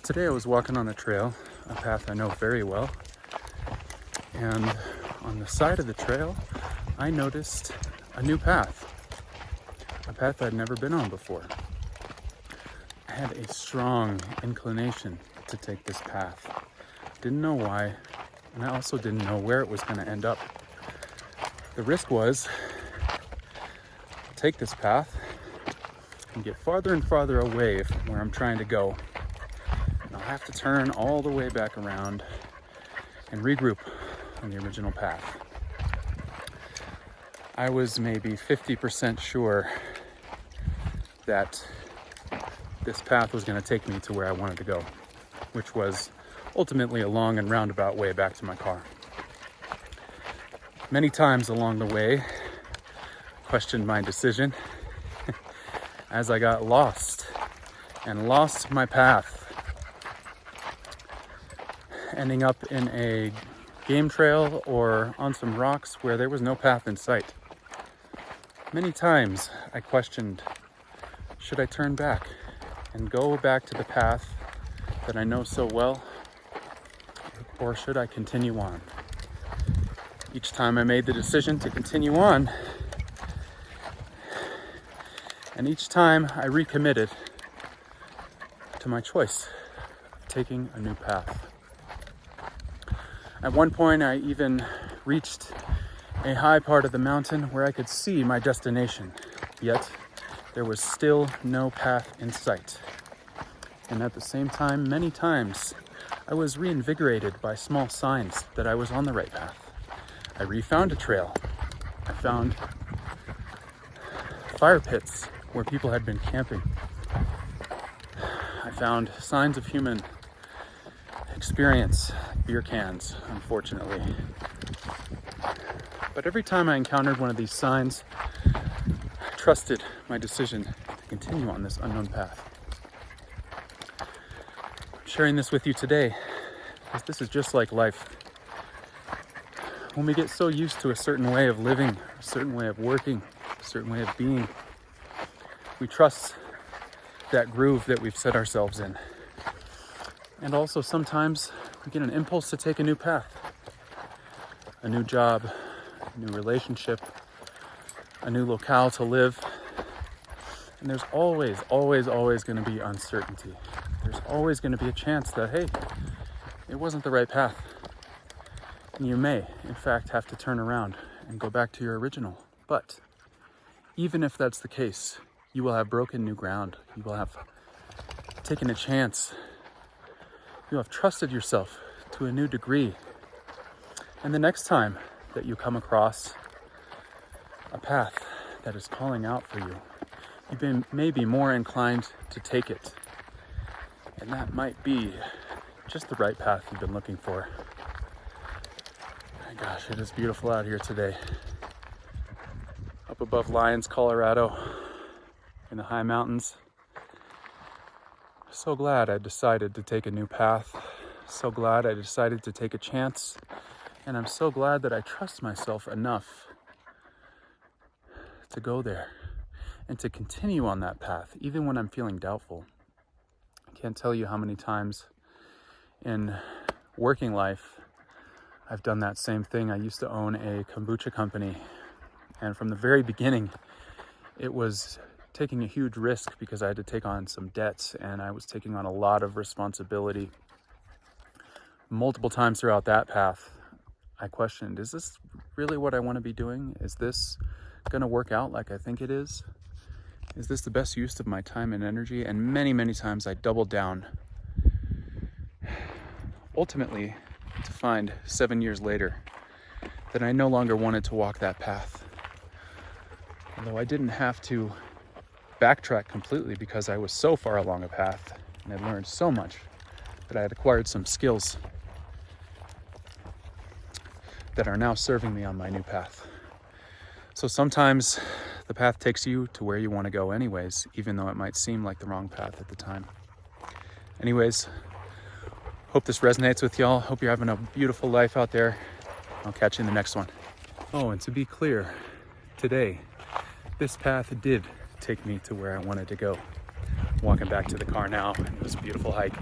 Today I was walking on a trail, a path I know very well, and on the side of the trail I noticed a new path, a path I'd never been on before. I had a strong inclination to take this path. Didn't know why, and I also didn't know where it was going to end up. The risk was take this path and get farther and farther away from where I'm trying to go. And I'll have to turn all the way back around and regroup on the original path. I was maybe 50% sure that this path was going to take me to where I wanted to go, which was ultimately a long and roundabout way back to my car. Many times along the way, I questioned my decision as I got lost my path, ending up in a game trail or on some rocks where there was no path in sight. Many times I questioned, should I turn back and go back to the path that I know so well, or should I continue on? Each time I made the decision to continue on, and each time I recommitted to my choice of taking a new path. At one point, I even reached a high part of the mountain where I could see my destination, yet there was still no path in sight. And at the same time, many times, I was reinvigorated by small signs that I was on the right path. I refound a trail. I found fire pits where people had been camping. I found signs of human experience, beer cans, unfortunately. But every time I encountered one of these signs, I trusted my decision to continue on this unknown path. I'm sharing this with you today because this is just like life. When we get so used to a certain way of living, a certain way of working, a certain way of being, we trust that groove that we've set ourselves in. And also sometimes we get an impulse to take a new path, a new job, a new relationship, a new locale to live. And there's always going to be uncertainty. There's always going to be a chance that, hey, it wasn't the right path. And you may, in fact, have to turn around and go back to your original. But even if that's the case, you will have broken new ground. You will have taken a chance. You have trusted yourself to a new degree. And the next time that you come across a path that is calling out for you, you may be more inclined to take it. And that might be just the right path you've been looking for. My gosh, it is beautiful out here today. Up above Lyons, Colorado, in the high mountains. So glad I decided to take a new path. So glad I decided to take a chance. And I'm so glad that I trust myself enough to go there and to continue on that path, even when I'm feeling doubtful. I can't tell you how many times in working life I've done that same thing. I used to own a kombucha company, and from the very beginning, it was taking a huge risk because I had to take on some debts and I was taking on a lot of responsibility. Multiple times throughout that path, I questioned, is this really what I want to be doing? Is this going to work out like I think it is? Is this the best use of my time and energy? And many times I doubled down. Ultimately, to find 7 years later that I no longer wanted to walk that path. Although I didn't have to backtrack completely because I was so far along a path and had learned so much that I had acquired some skills that are now serving me on my new path. So sometimes the path takes you to where you want to go anyways, even though it might seem like the wrong path at the time. Anyways, hope this resonates with y'all. Hope you're having a beautiful life out there. I'll catch you in the next one. Oh, and to be clear, today, this path did take me to where I wanted to go. Walking back to the car now, it was a beautiful hike.